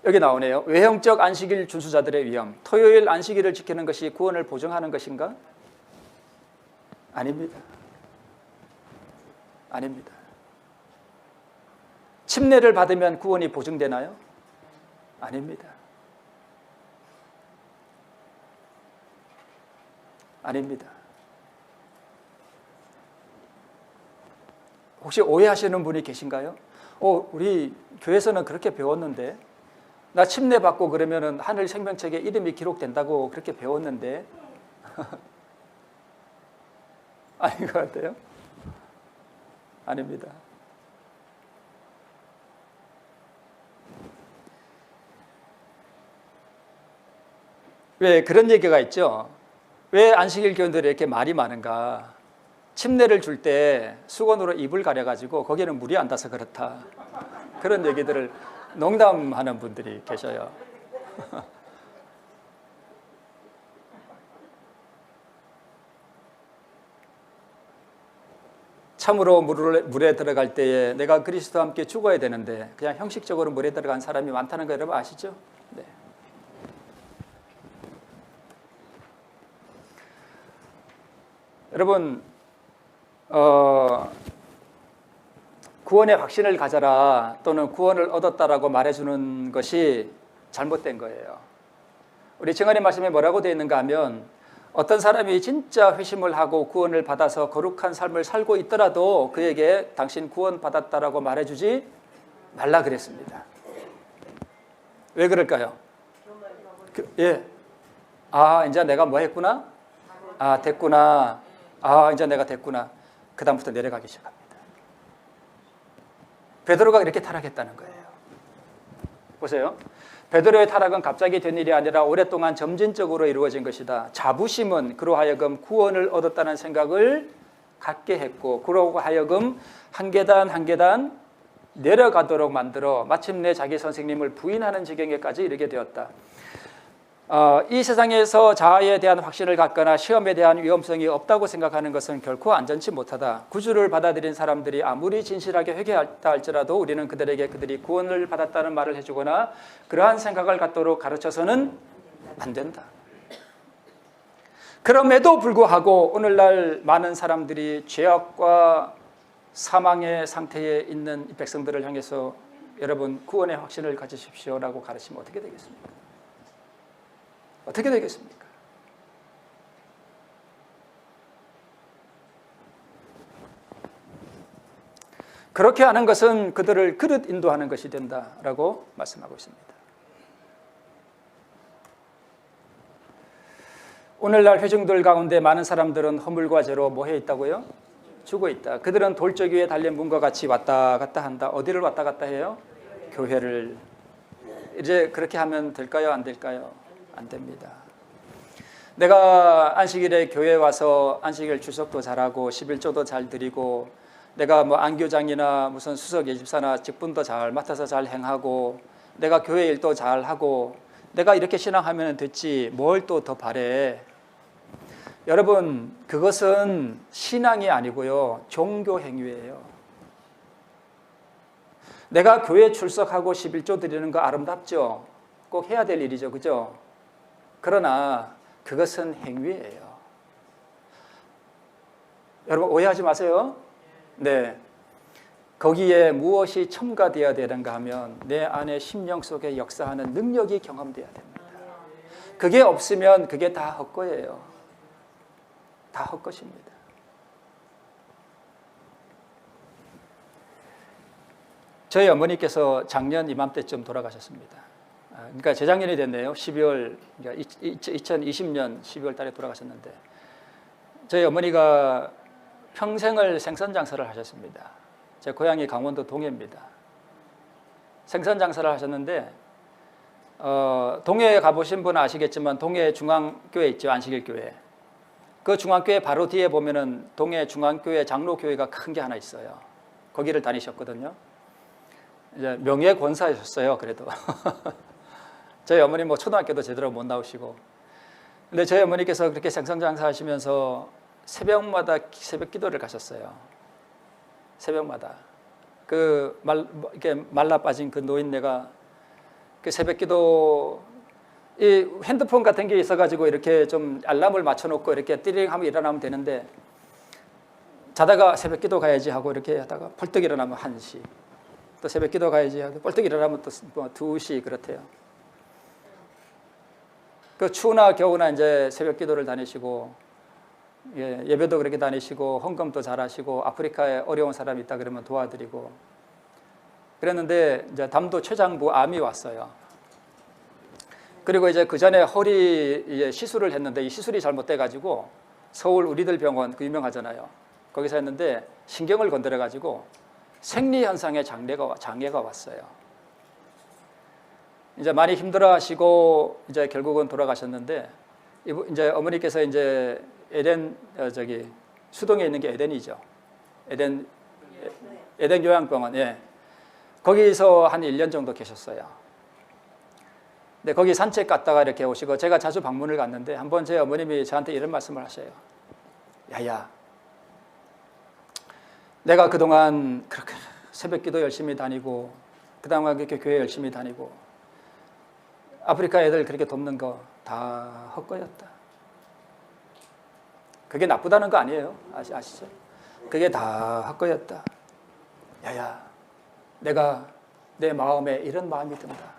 여기 나오네요. 외형적 안식일 준수자들의 위험. 토요일 안식일을 지키는 것이 구원을 보증하는 것인가? 아닙니다. 아닙니다. 침례를 받으면 구원이 보증되나요? 아닙니다. 아닙니다. 혹시 오해하시는 분이 계신가요? 우리 교회에서는 그렇게 배웠는데 나 침례 받고 그러면은 하늘 생명책에 이름이 기록된다고 그렇게 배웠는데 아닌 것 같아요? 아닙니다. 왜 그런 얘기가 있죠? 왜 안식일 교인들이 이렇게 말이 많은가? 침례를 줄 때 수건으로 입을 가려가지고 거기에는 물이 안 닿아서 그렇다. 그런 얘기들을 농담하는 분들이 계셔요. 참으로 물에 들어갈 때에 내가 그리스도와 함께 죽어야 되는데 그냥 형식적으로 물에 들어간 사람이 많다는 거 여러분 아시죠? 네. 여러분 구원의 확신을 가져라 또는 구원을 얻었다라고 말해주는 것이 잘못된 거예요. 우리 정언의 말씀에 뭐라고 되어 있는가 하면 어떤 사람이 진짜 회심을 하고 구원을 받아서 거룩한 삶을 살고 있더라도 그에게 당신 구원 받았다라고 말해주지 말라 그랬습니다. 왜 그럴까요? 예. 이제 내가 뭐 했구나? 됐구나. 이제 내가 됐구나. 그 다음부터 내려가기 시작합니다. 베드로가 이렇게 타락했다는 거예요. 보세요. 베드로의 타락은 갑자기 된 일이 아니라 오랫동안 점진적으로 이루어진 것이다. 자부심은 그로 하여금 구원을 얻었다는 생각을 갖게 했고 그로 하여금 한 계단 한 계단 내려가도록 만들어 마침내 자기 선생님을 부인하는 지경에까지 이르게 되었다. 이 세상에서 자아에 대한 확신을 갖거나 시험에 대한 위험성이 없다고 생각하는 것은 결코 안전치 못하다. 구주를 받아들인 사람들이 아무리 진실하게 회개했다 할지라도 우리는 그들에게 그들이 구원을 받았다는 말을 해주거나 그러한 생각을 갖도록 가르쳐서는 안 된다. 그럼에도 불구하고 오늘날 많은 사람들이 죄악과 사망의 상태에 있는 이 백성들을 향해서 여러분 구원의 확신을 가지십시오라고 가르치면 어떻게 되겠습니까? 어떻게 되겠습니까? 그렇게 하는 것은 그들을 그릇 인도하는 것이 된다라고 말씀하고 있습니다. 오늘날 회중들 가운데 많은 사람들은 허물과 죄로 뭐해 있다고요? 죽어 있다. 그들은 돌적 위에 달린 문과 같이 왔다 갔다 한다. 어디를 왔다 갔다 해요? 교회를. 이제 그렇게 하면 될까요? 안 될까요? 안 됩니다. 내가 안식일에 교회 와서 안식일 주석도 잘하고 11조도 잘 드리고 내가 뭐 안교장이나 무슨 수석 예집사나 직분도 잘 맡아서 잘 행하고 내가 교회 일도 잘 하고 내가 이렇게 신앙하면 됐지 뭘 또 더 바래. 여러분 그것은 신앙이 아니고요 종교 행위예요. 내가 교회 출석하고 11조 드리는 거 아름답죠. 꼭 해야 될 일이죠. 그죠? 그러나 그것은 행위예요. 여러분 오해하지 마세요. 네, 거기에 무엇이 첨가되어야 되는가 하면 내 안에 심령 속에 역사하는 능력이 경험되어야 됩니다. 그게 없으면 그게 다 헛거예요. 다 헛것입니다. 저희 어머니께서 작년 이맘때쯤 돌아가셨습니다. 그러니까 재작년이 됐네요. 12월, 2020년 12월 달에 돌아가셨는데 저희 어머니가 평생을 생선장사를 하셨습니다. 제 고향이 강원도 동해입니다. 생선장사를 하셨는데 동해에 가보신 분은 아시겠지만 동해 중앙교회 있죠. 안식일 교회. 그 중앙교회 바로 뒤에 보면은 동해 중앙교회 장로교회가 큰 게 하나 있어요. 거기를 다니셨거든요. 이제 명예 권사였어요. 그래도 저희 어머니 뭐 초등학교도 제대로 못 나오시고, 근데 저희 어머니께서 그렇게 생선장사 하시면서 새벽마다 새벽 기도를 가셨어요. 새벽마다 이렇게 말라 빠진 그 노인네가 그 새벽 기도 이 핸드폰 같은 게 있어가지고 이렇게 좀 알람을 맞춰놓고 이렇게 띠링 하면 일어나면 되는데 자다가 새벽 기도 가야지 하고 이렇게 하다가 벌떡 일어나면 1시, 또 새벽 기도 가야지 하고 벌떡 일어나면 또 2시 그렇대요. 그 추우나 겨우나 이제 새벽 기도를 다니시고 예배도 그렇게 다니시고 헌금도 잘하시고 아프리카에 어려운 사람이 있다 그러면 도와드리고 그랬는데 이제 담도 췌장부 암이 왔어요. 그리고 이제 그 전에 허리 시술을 했는데 이 시술이 잘못돼 가지고 서울 우리들 병원 그 유명하잖아요. 거기서 했는데 신경을 건드려 가지고 생리 현상에 장애가 왔어요. 이제 많이 힘들어하시고 이제 결국은 돌아가셨는데 이제 어머니께서 이제 에덴 수동에 있는 게 에덴이죠. 에덴 요양병원. 예. 거기서 한 1년 정도 계셨어요. 네, 거기 산책 갔다가 이렇게 오시고 제가 자주 방문을 갔는데 한번 제 어머님이 저한테 이런 말씀을 하셔요. 야야, 내가 그동안 그렇게 새벽기도 열심히 다니고 그동안 그렇게 교회 열심히 다니고 아프리카 애들 그렇게 돕는 거 다 헛거였다. 그게 나쁘다는 거 아니에요. 아시죠? 그게 다 헛거였다. 야야, 내가 내 마음에 이런 마음이 든다.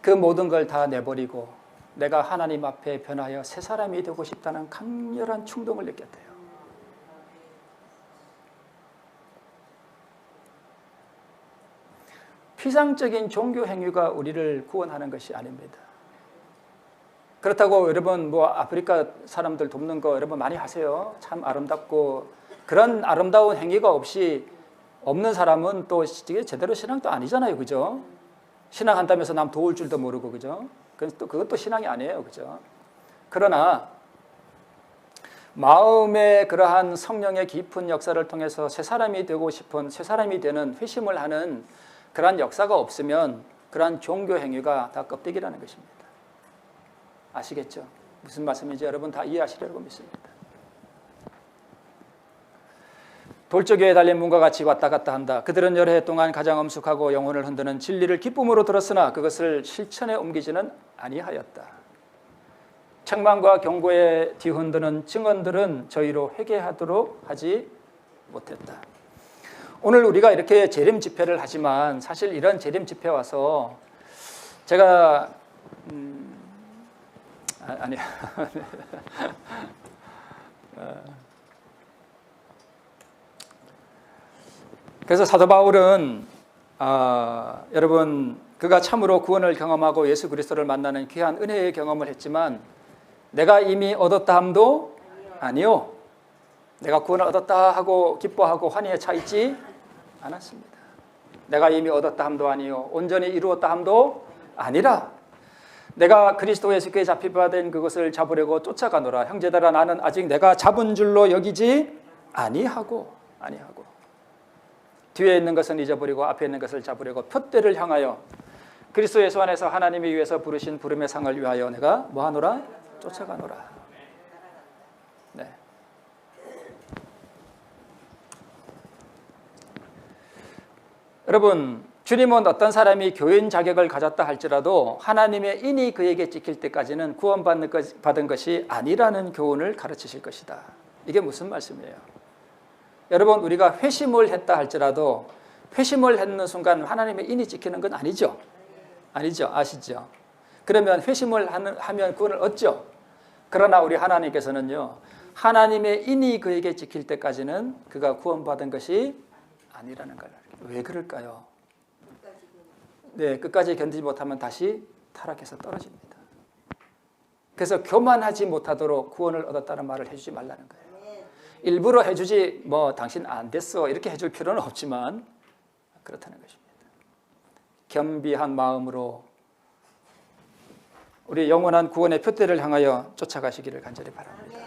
그 모든 걸 다 내버리고 내가 하나님 앞에 변하여 새 사람이 되고 싶다는 강렬한 충동을 느꼈대요. 피상적인 종교 행위가 우리를 구원하는 것이 아닙니다. 그렇다고 여러분 뭐 아프리카 사람들 돕는 거 여러분 많이 하세요. 참 아름답고 그런 아름다운 행위가 없는 사람은 또 제대로 신앙도 아니잖아요. 그죠? 신앙한다면서 남 도울 줄도 모르고, 그죠? 그것도 신앙이 아니에요. 그죠? 그러나 마음의 그러한 성령의 깊은 역사를 통해서 새 사람이 되고 싶은 새 사람이 되는 회심을 하는 그러한 역사가 없으면 그러한 종교 행위가 다 껍데기라는 것입니다. 아시겠죠? 무슨 말씀인지 여러분 다 이해하시려고 믿습니다. 돌적 위에 달린 문과 같이 왔다 갔다 한다. 그들은 여러 해 동안 가장 엄숙하고 영혼을 흔드는 진리를 기쁨으로 들었으나 그것을 실천에 옮기지는 아니하였다. 책망과 경고에 뒤흔드는 증언들은 저희로 회개하도록 하지 못했다. 오늘 우리가 이렇게 재림 집회를 하지만 사실 이런 재림 집회 와서 제가 아니 그래서 사도 바울은 여러분 그가 참으로 구원을 경험하고 예수 그리스도를 만나는 귀한 은혜의 경험을 했지만 내가 이미 얻었다 함도 아니요. 내가 구원을 얻었다 하고 기뻐하고 환희에 차 있지 않았습니다. 내가 이미 얻었다 함도 아니요. 온전히 이루었다 함도 아니라 내가 그리스도 예수께 잡히받은 그것을 잡으려고 쫓아가노라. 형제들아 나는 아직 내가 잡은 줄로 여기지 아니하고 뒤에 있는 것은 잊어버리고 앞에 있는 것을 잡으려고 표대를 향하여 그리스도 예수 안에서 하나님이 위해서 부르신 부름의 상을 위하여 내가 뭐하노라? 쫓아가노라. 네. 여러분 주님은 어떤 사람이 교인 자격을 가졌다 할지라도 하나님의 인이 그에게 찍힐 때까지는 구원받은 것이 아니라는 교훈을 가르치실 것이다. 이게 무슨 말씀이에요? 여러분 우리가 회심을 했다 할지라도 회심을 했는 순간 하나님의 인이 찍히는 건 아니죠. 아니죠. 아시죠? 그러면 회심을 하면 구원을 얻죠. 그러나 우리 하나님께서는요. 하나님의 인이 그에게 찍힐 때까지는 그가 구원받은 것이 아니라는 걸. 왜 그럴까요? 네, 끝까지 견디지 못하면 다시 타락해서 떨어집니다. 그래서 교만하지 못하도록 구원을 얻었다는 말을 해주지 말라는 거예요. 일부러 해주지 뭐 당신 안 됐어 이렇게 해줄 필요는 없지만 그렇다는 것입니다. 겸비한 마음으로 우리 영원한 구원의 표대를 향하여 쫓아가시기를 간절히 바랍니다.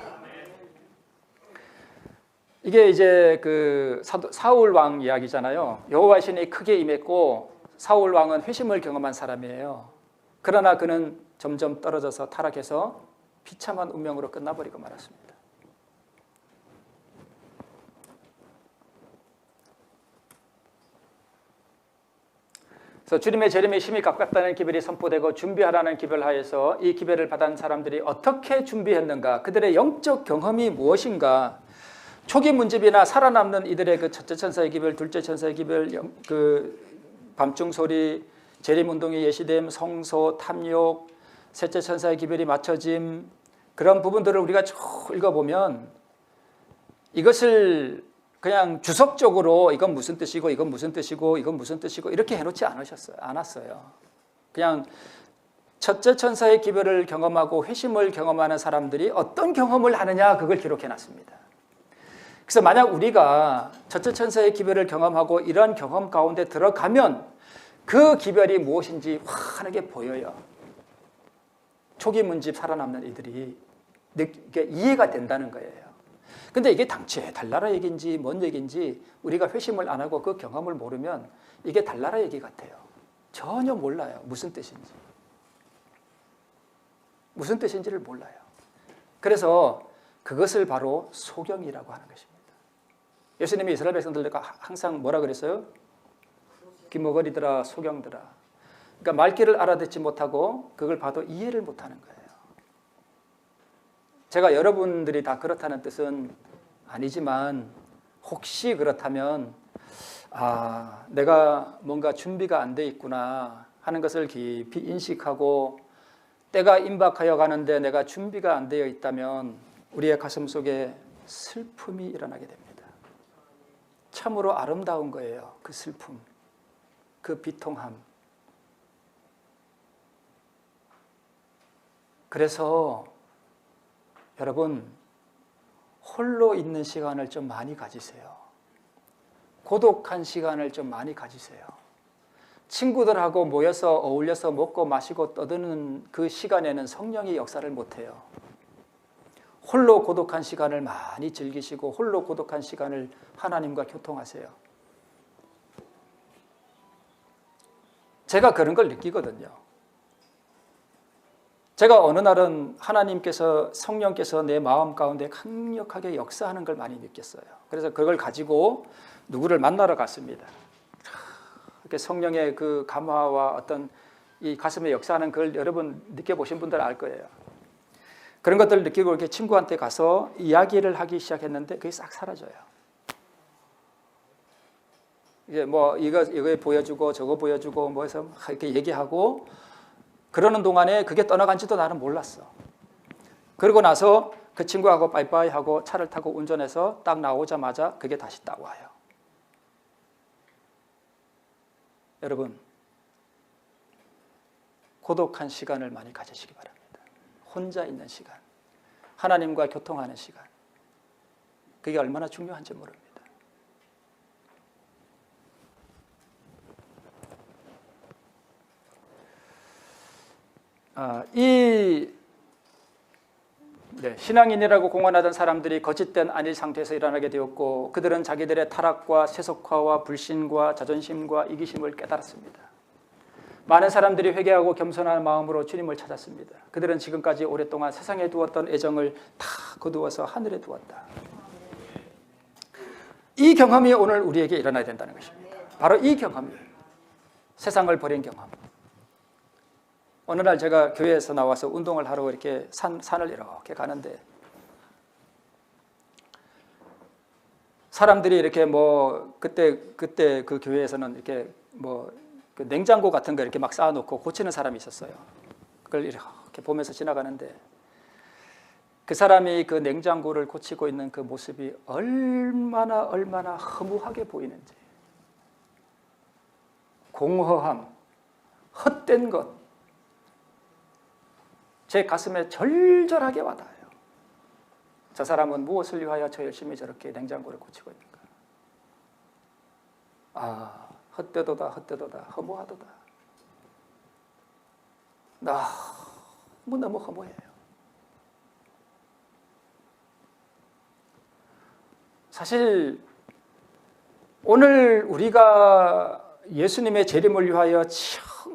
이게 이제 그 사울 왕 이야기잖아요. 여호와의 신이 크게 임했고 사울 왕은 회심을 경험한 사람이에요. 그러나 그는 점점 떨어져서 타락해서 비참한 운명으로 끝나버리고 말았습니다. 그래서 주님의 재림의 심히 가깝다는 기별이 선포되고 준비하라는 기별 하에서 이 기별을 받은 사람들이 어떻게 준비했는가, 그들의 영적 경험이 무엇인가, 초기 문집이나 살아남는 이들의 그 첫째 천사의 기별, 둘째 천사의 기별, 그 밤중 소리, 재림 운동의 예시됨, 성소, 탐욕, 셋째 천사의 기별이 맞춰짐, 그런 부분들을 우리가 쭉 읽어보면 이것을 그냥 주석적으로 이건 무슨 뜻이고 이건 무슨 뜻이고 이건 무슨 뜻이고 이렇게 해놓지 않았어요. 그냥 첫째 천사의 기별을 경험하고 회심을 경험하는 사람들이 어떤 경험을 하느냐 그걸 기록해놨습니다. 그래서 만약 우리가 첫째 천사의 기별을 경험하고 이런 경험 가운데 들어가면 그 기별이 무엇인지 환하게 보여요. 초기 문집 살아남는 이들이 이해가 된다는 거예요. 근데 이게 당최 달나라 얘기인지 뭔 얘기인지 우리가 회심을 안 하고 그 경험을 모르면 이게 달나라 얘기 같아요. 전혀 몰라요. 무슨 뜻인지. 무슨 뜻인지를 몰라요. 그래서 그것을 바로 소경이라고 하는 것입니다. 예수님이 이스라엘 백성들과 항상 뭐라 그랬어요? 귀머거리들아, 소경들아. 그러니까 말귀를 알아듣지 못하고 그걸 봐도 이해를 못하는 거예요. 제가 여러분들이 다 그렇다는 뜻은 아니지만 혹시 그렇다면 내가 뭔가 준비가 안 돼 있구나 하는 것을 깊이 인식하고 때가 임박하여 가는데 내가 준비가 안 되어 있다면 우리의 가슴 속에 슬픔이 일어나게 됩니다. 참으로 아름다운 거예요. 그 슬픔, 그 비통함. 그래서 여러분 홀로 있는 시간을 좀 많이 가지세요. 고독한 시간을 좀 많이 가지세요. 친구들하고 모여서 어울려서 먹고 마시고 떠드는 그 시간에는 성령이 역사를 못해요. 홀로 고독한 시간을 많이 즐기시고 홀로 고독한 시간을 하나님과 교통하세요. 제가 그런 걸 느끼거든요. 제가 어느 날은 하나님께서 성령께서 내 마음 가운데 강력하게 역사하는 걸 많이 느꼈어요. 그래서 그걸 가지고 누구를 만나러 갔습니다. 이렇게 성령의 그 감화와 어떤 이 가슴에 역사하는 걸 여러분 느껴보신 분들 알 거예요. 그런 것들을 느끼고 이렇게 친구한테 가서 이야기를 하기 시작했는데 그게 싹 사라져요. 이제 뭐 이거 보여주고 저거 보여주고 뭐 해서 이렇게 얘기하고 그러는 동안에 그게 떠나간지도 나는 몰랐어. 그러고 나서 그 친구하고 빠이빠이 하고 차를 타고 운전해서 딱 나오자마자 그게 다시 딱 와요. 여러분, 고독한 시간을 많이 가지시기 바랍니다. 혼자 있는 시간, 하나님과 교통하는 시간, 그게 얼마나 중요한지 모릅니다. 신앙인이라고 공언하던 사람들이 거짓된 안일 상태에서 일어나게 되었고 그들은 자기들의 타락과 세속화와 불신과 자존심과 이기심을 깨달았습니다. 많은 사람들이 회개하고 겸손한 마음으로 주님을 찾았습니다. 그들은 지금까지 오랫동안 세상에 두었던 애정을 다 거두어서 하늘에 두었다. 이 경험이 오늘 우리에게 일어나야 된다는 것입니다. 바로 이 경험이 세상을 버린 경험. 어느 날 제가 교회에서 나와서 운동을 하러 이렇게 산을 이렇게 가는데 사람들이 이렇게 뭐 그때 그 교회에서는 이렇게 뭐 그 냉장고 같은 거 이렇게 막 쌓아놓고 고치는 사람이 있었어요. 그걸 이렇게 보면서 지나가는데 그 사람이 그 냉장고를 고치고 있는 그 모습이 얼마나 허무하게 보이는지, 공허함, 헛된 것, 제 가슴에 절절하게 와닿아요. 저 사람은 무엇을 위하여 저 열심히 저렇게 냉장고를 고치고 있는가? 아, 헛되도다, 허무하도다. 너무 허무해요. 사실 오늘 우리가 예수님의 재림을 위하여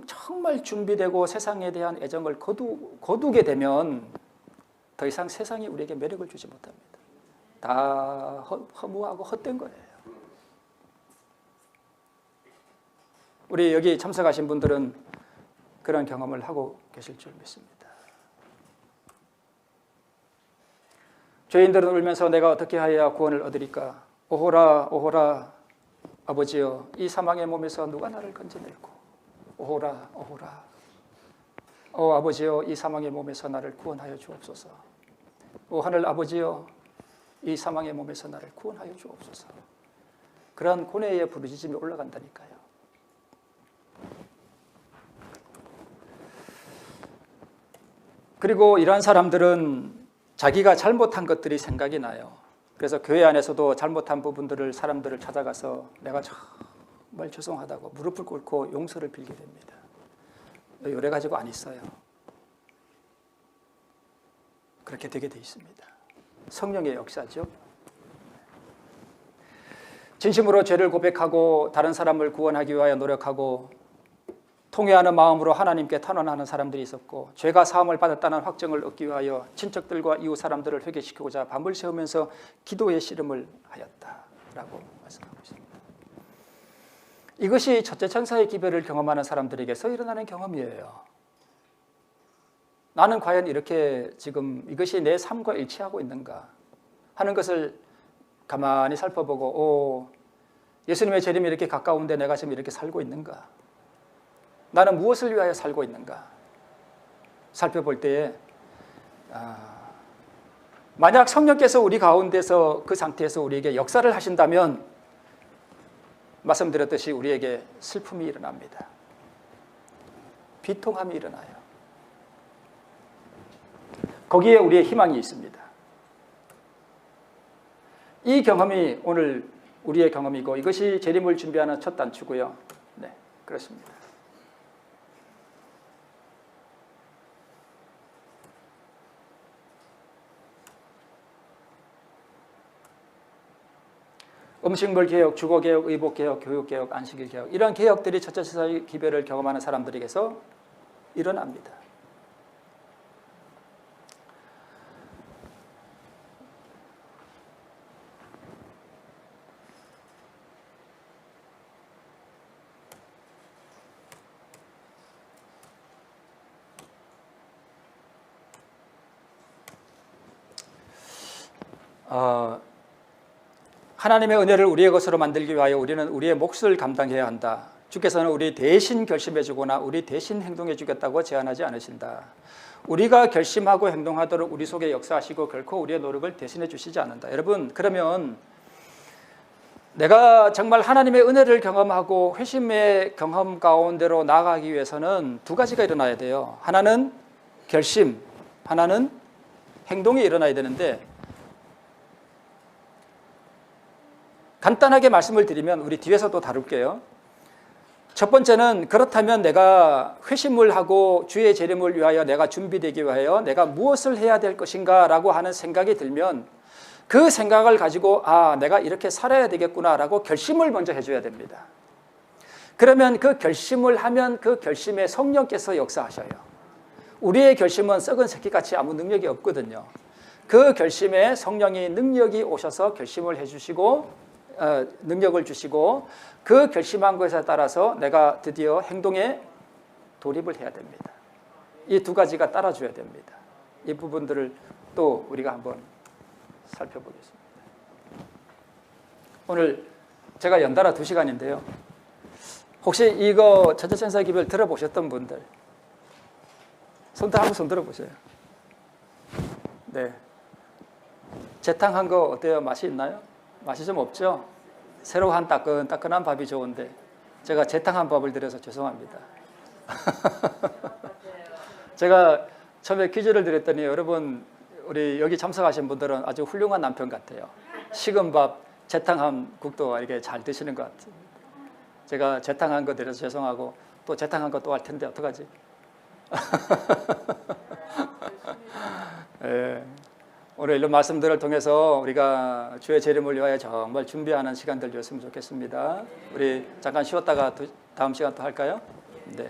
정말 준비되고 세상에 대한 애정을 거두게 되면 더 이상 세상이 우리에게 매력을 주지 못합니다. 다 허무하고 헛된 거예요. 우리 여기 참석하신 분들은 그런 경험을 하고 계실 줄 믿습니다. 죄인들은 울면서 내가 어떻게 하여야 구원을 얻으리까? 오호라 오호라 아버지여, 이 사망의 몸에서 누가 나를 건져낼고? 오호라 오호라 오 아버지여, 이 사망의 몸에서 나를 구원하여 주옵소서. 오 하늘 아버지여, 이 사망의 몸에서 나를 구원하여 주옵소서. 그러한 고뇌의 부르짖음이 올라간다니까요. 그리고 이러한 사람들은 자기가 잘못한 것들이 생각이 나요. 그래서 교회 안에서도 잘못한 부분들을 사람들을 찾아가서 내가 정말 죄송하다고 무릎을 꿇고 용서를 빌게 됩니다. 요래 가지고 안 있어요. 그렇게 되게 돼 있습니다. 성령의 역사죠. 진심으로 죄를 고백하고 다른 사람을 구원하기 위하여 노력하고 통회하는 마음으로 하나님께 탄원하는 사람들이 있었고 죄가 사함을 받았다는 확정을 얻기 위하여 친척들과 이웃 사람들을 회개시키고자 밤을 새우면서 기도의 씨름을 하였다라고 말씀하고 있습니다. 이것이 첫째 천사의 기별을 경험하는 사람들에게서 일어나는 경험이에요. 나는 과연 이렇게 지금 이것이 내 삶과 일치하고 있는가 하는 것을 가만히 살펴보고 예수님의 재림이 이렇게 가까운데 내가 지금 이렇게 살고 있는가? 나는 무엇을 위하여 살고 있는가? 살펴볼 때에 만약 성령께서 우리 가운데서 그 상태에서 우리에게 역사를 하신다면 말씀드렸듯이 우리에게 슬픔이 일어납니다. 비통함이 일어나요. 거기에 우리의 희망이 있습니다. 이 경험이 오늘 우리의 경험이고 이것이 재림을 준비하는 첫 단추고요. 네, 그렇습니다. 음식물 개혁, 주거 개혁, 의복 개혁, 교육 개혁, 안식일 개혁 이런 개혁들이 첫째 천사의 기별을 경험하는 사람들에게서 일어납니다. 하나님의 은혜를 우리의 것으로 만들기 위하여 우리는 우리의 몫을 감당해야 한다. 주께서는 우리 대신 결심해 주거나 우리 대신 행동해 주겠다고 제안하지 않으신다. 우리가 결심하고 행동하도록 우리 속에 역사하시고 결코 우리의 노력을 대신해 주시지 않는다. 여러분, 그러면 내가 정말 하나님의 은혜를 경험하고 회심의 경험 가운데로 나아가기 위해서는 두 가지가 일어나야 돼요. 하나는 결심, 하나는 행동이 일어나야 되는데, 간단하게 말씀을 드리면 우리 뒤에서 또 다룰게요. 첫 번째는 그렇다면 내가 회심을 하고 주의 재림을 위하여 내가 준비되기 위하여 내가 무엇을 해야 될 것인가 라고 하는 생각이 들면 그 생각을 가지고 내가 이렇게 살아야 되겠구나 라고 결심을 먼저 해줘야 됩니다. 그러면 그 결심을 하면 그 결심에 성령께서 역사하셔요. 우리의 결심은 썩은 새끼같이 아무 능력이 없거든요. 그 결심에 성령이 능력이 오셔서 결심을 해주시고 능력을 주시고 그 결심한 것에 따라서 내가 드디어 행동에 돌입을 해야 됩니다. 이 두 가지가 따라줘야 됩니다. 이 부분들을 또 우리가 한번 살펴보겠습니다. 오늘 제가 연달아 2시간인데요. 혹시 이거 천자천사 기별 들어보셨던 분들 한번 손 들어보세요. 네, 재탕한 거 어때요? 맛이 있나요? 맛이 좀 없죠? 새로 한 따끈따끈한 밥이 좋은데 제가 재탕한 밥을 드려서 죄송합니다. 제가 처음에 퀴즈를 드렸더니 여러분 우리 여기 참석하신 분들은 아주 훌륭한 남편 같아요. 식은 밥, 재탕한 국도 이렇게 잘 드시는 것 같아요. 제가 재탕한 거 드려서 죄송하고 또 재탕한 거 또 할 텐데 어떡하지? 네. 오늘 이런 말씀들을 통해서 우리가 주의 재림을 위하여 정말 준비하는 시간들 줬으면 좋겠습니다. 우리 잠깐 쉬었다가 다음 시간 또 할까요? 네.